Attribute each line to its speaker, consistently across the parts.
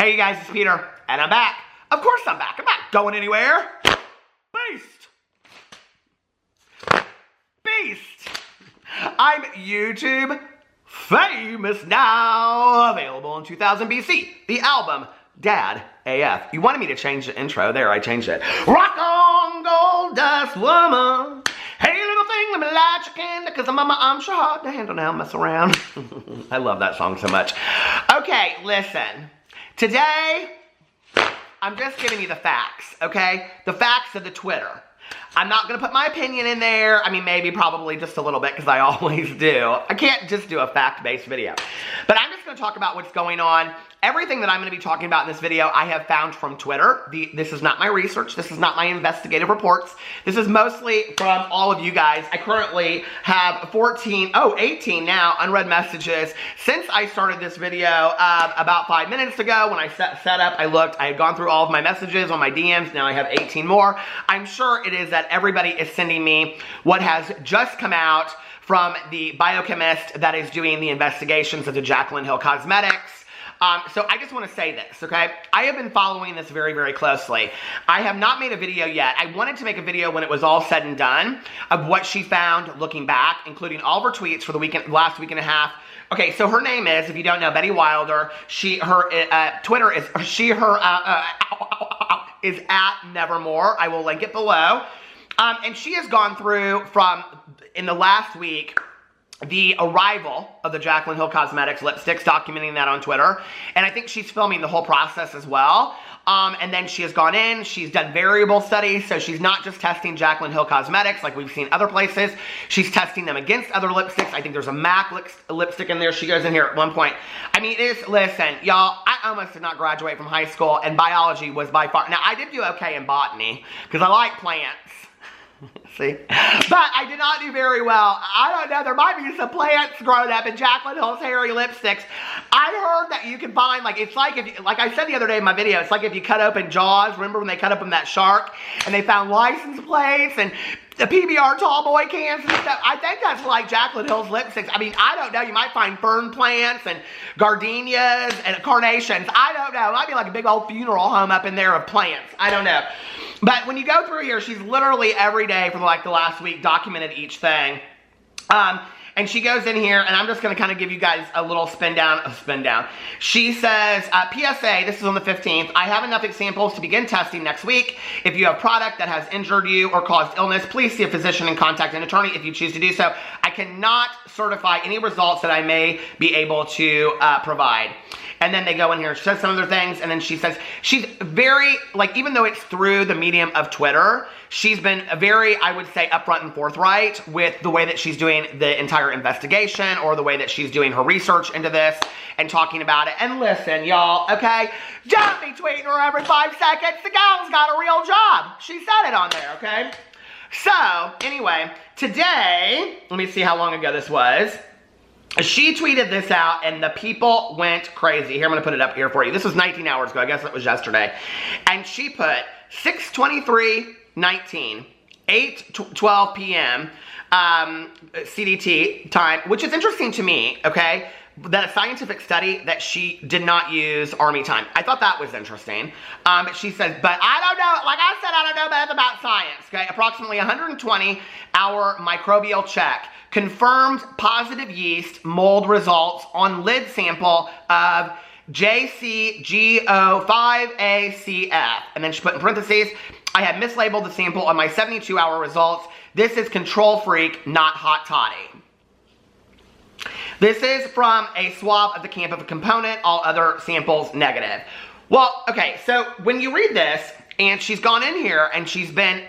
Speaker 1: Hey you guys, it's Peter, and I'm back. Of course I'm back. I'm not going anywhere. Beast. I'm YouTube famous now. Available in 2000 BC. The album, Dad AF. You wanted me to change the intro. There, I changed it. Rock on, gold dust woman. Hey, little thing, let me light your candle, because I'm sure hard to handle now, mess around. I love that song so much. Okay, listen. Today, I'm just giving you the facts, okay? The facts of the Twitter. I'm not going to put my opinion in there. I mean, maybe, probably just a little bit, because I always do. I can't just do a fact-based video. But I'm just going to talk about what's going on. Everything that I'm going to be talking about in this video, I have found from Twitter. This is not my research. This is not my investigative reports. This is mostly from all of you guys. I currently have 18 now unread messages since I started this video about 5 minutes ago. When I set up, I looked. I had gone through all of my messages on my DMs. Now I have 18 more. I'm sure it is that everybody is sending me what has just come out from the biochemist that is doing the investigations of the Jaclyn Hill Cosmetics. So I just want to say this, okay? I have been following this very, very closely. I have not made a video yet. I wanted to make a video when it was all said and done of what she found looking back, including all of her tweets for the last week and a half. Okay, so her name is, if you don't know, Betty Wilder. Her Twitter is, is at Nevermore. I will link it below. And she has gone through from, in the last week, the arrival of the Jaclyn Hill Cosmetics lipsticks, documenting that on Twitter. And I think she's filming the whole process as well. And then she has gone in, she's done variable studies, so she's not just testing Jaclyn Hill Cosmetics like we've seen other places. She's testing them against other lipsticks. I think there's a MAC lipstick in there. She goes in here at one point. I mean, listen, y'all, I almost did not graduate from high school, and biology was by far, now I did do okay in botany, because I like plants. See? But I did not do very well. I don't know. There might be some plants growing up in Jaclyn Hill's hairy lipsticks. I heard that you can find, like, it's like, if, like I said the other day in my video, it's like if you cut open Jaws. Remember when they cut open that shark and they found license plates and the PBR tall boy cans and stuff? I think that's like Jaclyn Hill's lipsticks. I mean, I don't know. You might find fern plants and gardenias and carnations. I don't know. It might be like a big old funeral home up in there of plants. I don't know. But when you go through here, she's literally every day for like the last week documented each thing. And she goes in here, and I'm just going to kind of give you guys a little spin down. She says, PSA, this is on the 15th, I have enough samples to begin testing next week. If you have product that has injured you or caused illness, please see a physician and contact an attorney if you choose to do so. I cannot certify any results that I may be able to provide. And then they go in here and she says some other things, and then she says, she's very, like, even though it's through the medium of Twitter, she's been very, I would say, upfront and forthright with the way that she's doing the entire investigation, or the way that she's doing her research into this and talking about it. And listen, y'all, okay? Don't be tweeting her every 5 seconds. The gal's got a real job. She said it on there, okay? So, anyway, today, let me see how long ago this was. She tweeted this out, and the people went crazy. Here, I'm going to put it up here for you. This was 19 hours ago. I guess it was yesterday. And she put 6:23:19, 8:12 p.m. CDT time, which is interesting to me, okay? That a scientific study that she did not use Army time. I thought that was interesting. She says, but I don't know, like I said, I don't know about science, okay? Approximately 120-hour microbial check confirmed positive yeast mold results on lid sample of JCGO5ACF. And then she put in parentheses, I have mislabeled the sample on my 72-hour results. This is control freak, not hot toddy. This is from a swab of the camp of a component, all other samples negative. Well, okay, so when you read this, and she's gone in here and she's been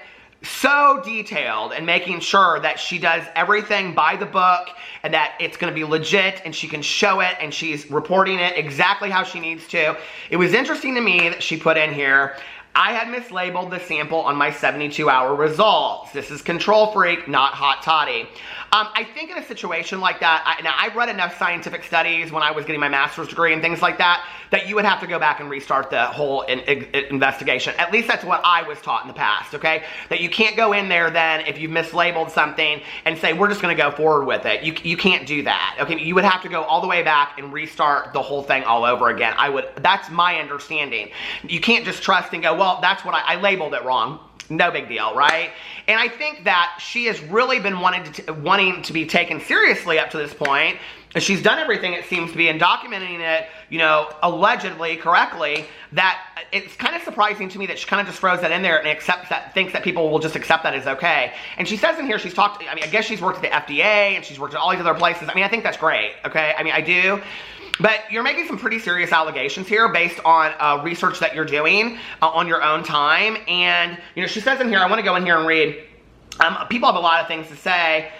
Speaker 1: so detailed and making sure that she does everything by the book and that it's going to be legit and she can show it and she's reporting it exactly how she needs to. It was interesting to me that she put in here, I had mislabeled the sample on my 72-hour results. This is control freak, not hot toddy. I think in a situation like that, now I've read enough scientific studies when I was getting my master's degree and things like that, that you would have to go back and restart the whole investigation. At least that's what I was taught in the past, okay? That you can't go in there then if you've mislabeled something and say, we're just going to go forward with it. You can't do that, okay? You would have to go all the way back and restart the whole thing all over again. That's my understanding. You can't just trust and go, well, that's what I labeled it wrong. No big deal, right? And I think that she has really been wanting to be taken seriously up to this point. She's done everything, it seems to be, and documenting it, you know, allegedly, correctly, that it's kind of surprising to me that she kind of just throws that in there and thinks that people will just accept that as okay. And she says in here she's talked, I mean, I guess she's worked at the FDA and she's worked at all these other places. I mean, I think that's great, okay? I mean, I do. But you're making some pretty serious allegations here based on research that you're doing on your own time. And, you know, she says in here, I want to go in here and read. People have a lot of things to say.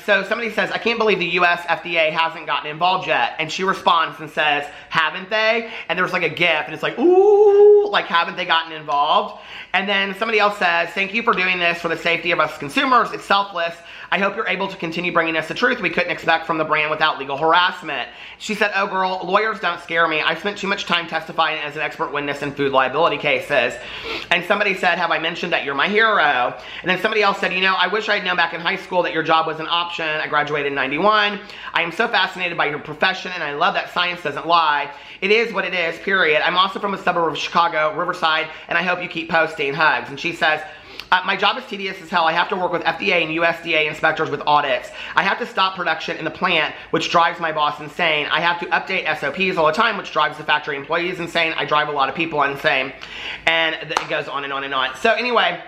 Speaker 1: So somebody says, I can't believe the US FDA hasn't gotten involved yet. And she responds and says, haven't they? And there's like a GIF and it's like, ooh, like haven't they gotten involved? And then somebody else says, thank you for doing this for the safety of us consumers. It's selfless. I hope you're able to continue bringing us the truth we couldn't expect from the brand without legal harassment. She said, oh girl, lawyers don't scare me. I've spent too much time testifying as an expert witness in food liability cases. And somebody said, have I mentioned that you're my hero? And then somebody else said, you know, I wish I had known back in high school that your job was an option. I graduated in 91. I am so fascinated by your profession and I love that science doesn't lie. It is what it is, period. I'm also from a suburb of Chicago, Riverside, and I hope you keep posting. Hugs. And she says, my job is tedious as hell. I have to work with FDA and USDA inspectors with audits. I have to stop production in the plant, which drives my boss insane. I have to update SOPs all the time, which drives the factory employees insane. I drive a lot of people insane. And it goes on and on and on. So anyway,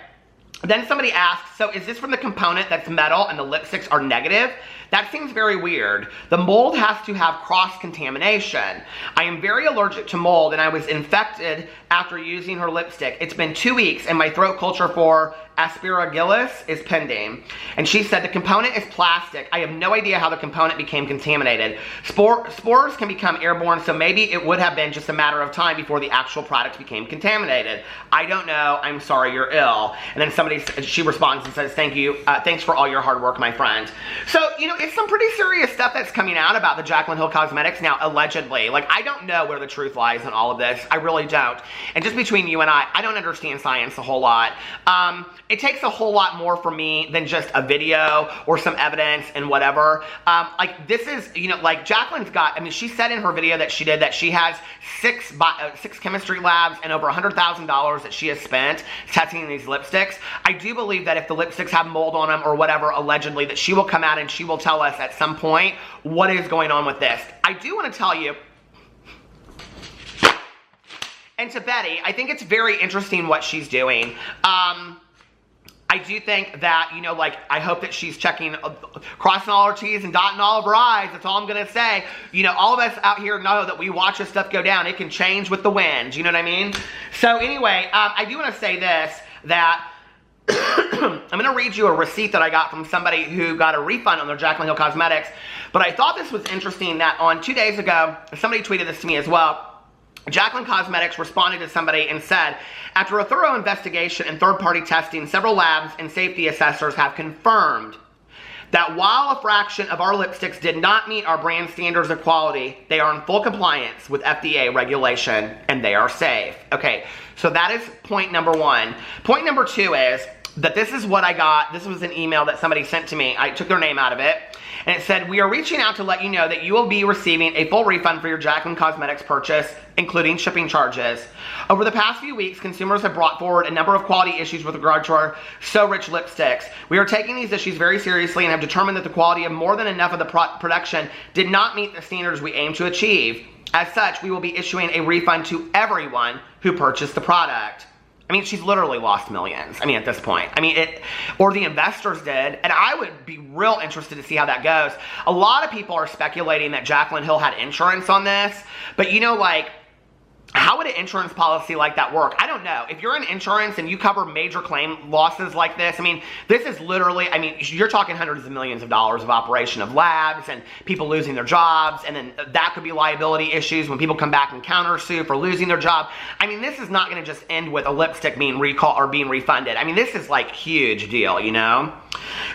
Speaker 1: then somebody asks, so is this from the component that's metal and the lipsticks are negative? That seems very weird. The mold has to have cross-contamination. I am very allergic to mold and I was infected after using her lipstick. It's been 2 weeks and my throat culture for aspergillus is pending. And she said the component is plastic. I have no idea how the component became contaminated. Spores can become airborne, so maybe it would have been just a matter of time before the actual product became contaminated. I don't know. I'm sorry you're ill. And then she responds and says, thank you. Thanks for all your hard work, my friend. So, you know, it's some pretty serious stuff that's coming out about the Jaclyn Hill Cosmetics now, allegedly. Like, I don't know where the truth lies in all of this. I really don't. And just between you and I don't understand science a whole lot. It takes a whole lot more for me than just a video or some evidence and whatever. Like, this is, you know, like, Jaclyn's got, I mean, she said in her video that she did that she has six chemistry labs and over $100,000 that she has spent testing these lipsticks. I do believe that if the lipsticks have mold on them or whatever, allegedly, that she will come out and she will tell us at some point what is going on with this. I do want to tell you, and to Betty, I think it's very interesting what she's doing. I do think that, you know, like, I hope that she's checking, crossing all her T's and dotting all of her I's. That's all I'm going to say. You know, all of us out here know that we watch this stuff go down. It can change with the wind. You know what I mean? So anyway, I do want to say this, that I'm going to read you a receipt that I got from somebody who got a refund on their Jaclyn Hill Cosmetics. But I thought this was interesting that on 2 days ago, somebody tweeted this to me as well. Jaclyn Cosmetics responded to somebody and said, after a thorough investigation and third-party testing, several labs and safety assessors have confirmed that while a fraction of our lipsticks did not meet our brand standards of quality, they are in full compliance with FDA regulation and they are safe. Okay, so that is point number one. Point number two is that this is what I got. This was an email that somebody sent to me. I took their name out of it. And it said, we are reaching out to let you know that you will be receiving a full refund for your Jaclyn Cosmetics purchase, including shipping charges. Over the past few weeks, consumers have brought forward a number of quality issues with regard to our So Rich lipsticks. We are taking these issues very seriously and have determined that the quality of more than enough of the production did not meet the standards we aim to achieve. As such, we will be issuing a refund to everyone who purchased the product. I mean, she's literally lost millions. I mean, at this point. I mean, or the investors did. And I would be real interested to see how that goes. A lot of people are speculating that Jaclyn Hill had insurance on this. But, you know, like, how would an insurance policy like that work? I don't know. If you're in insurance and you cover major claim losses like this, I mean, this is literally, I mean, you're talking hundreds of millions of dollars of operation of labs and people losing their jobs, and then that could be liability issues when people come back and countersue for losing their job. I mean, this is not going to just end with a lipstick being recalled or being refunded. I mean, this is like huge deal, you know?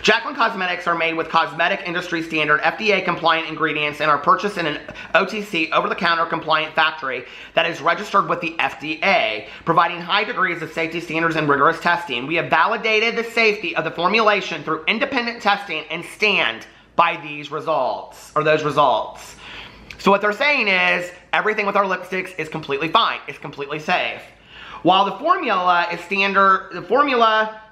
Speaker 1: Jaclyn cosmetics are made with cosmetic industry standard FDA compliant ingredients and are purchased in an OTC over-the-counter compliant factory that is registered with the FDA, providing high degrees of safety standards and rigorous testing. We have validated the safety of the formulation through independent testing and stand by these results, or those results. So what they're saying is everything with our lipsticks is completely fine. It's completely safe. While the formula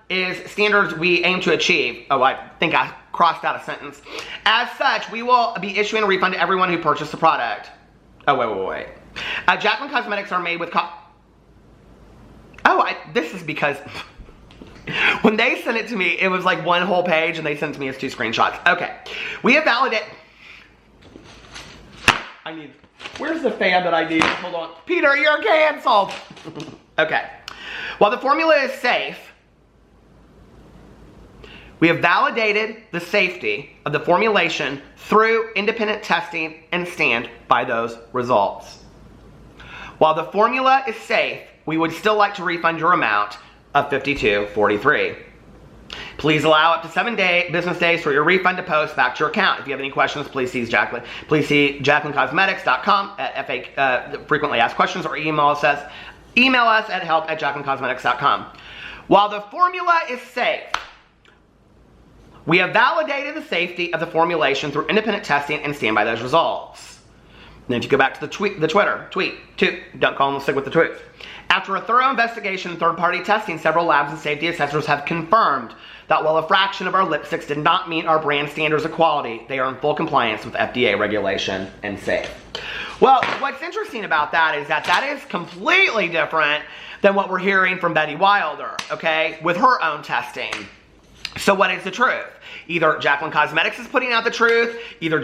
Speaker 1: is standards we aim to achieve. Oh, I think I crossed out a sentence. As such, we will be issuing a refund to everyone who purchased the product. Oh, wait. Jaclyn cosmetics are made with this is because when they sent it to me, it was like one whole page and they sent it to me as 2 screenshots. Okay. We have validated... Where's the fan that I need? Hold on. Peter, you're canceled. Okay. While the formula is safe, we have validated the safety of the formulation through independent testing and stand by those results. While the formula is safe, we would still like to refund your amount of $52.43. Please allow up to 7 business days for your refund to post back to your account. If you have any questions, please see jaclyncosmetics.com at frequently asked questions, or email us at help@jaclyncosmetics.com. While the formula is safe, we have validated the safety of the formulation through independent testing and stand by those results. Then if you go back to the tweet, don't call them stick with the truth. After a thorough investigation and third-party testing, several labs and safety assessors have confirmed that while a fraction of our lipsticks did not meet our brand standards of quality, they are in full compliance with FDA regulation and safe. Well, what's interesting about that is that is completely different than what we're hearing from Betty Wilder, okay, with her own testing. So what is the truth? Either Jaclyn Cosmetics is putting out the truth, either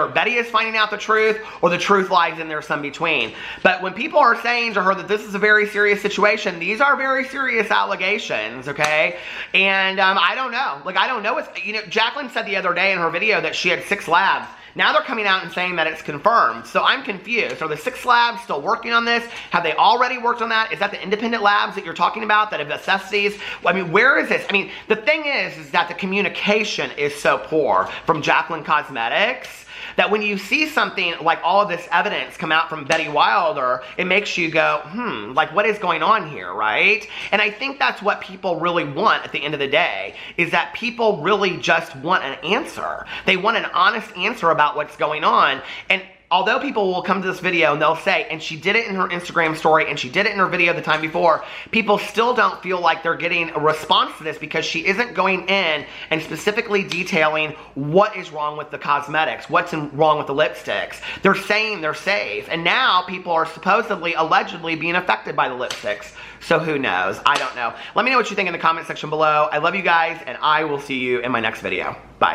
Speaker 1: Betty is finding out the truth, or the truth lies in there some between. But when people are saying to her that this is a very serious situation, these are very serious allegations, okay? And I don't know. Like, I don't know. Jaclyn said the other day in her video that she had 6 labs. Now they're coming out and saying that it's confirmed. So I'm confused. Are the 6 labs still working on this? Have they already worked on that? Is that the independent labs that you're talking about that have assessed these? I mean, where is this? I mean, the thing is that the communication is so poor from Jaclyn Cosmetics that when you see something like all of this evidence come out from Betty Wilder, it makes you go, like, what is going on here, right? And I think that's what people really want at the end of the day, is that people really just want an answer. They want an honest answer about what's going on. And although people will come to this video and they'll say, and she did it in her Instagram story, and she did it in her video the time before, people still don't feel like they're getting a response to this because she isn't going in and specifically detailing what is wrong with the cosmetics, what's wrong with the lipsticks. They're saying they're safe, and now people are supposedly, allegedly being affected by the lipsticks. So who knows? I don't know. Let me know what you think in the comment section below. I love you guys, and I will see you in my next video. Bye.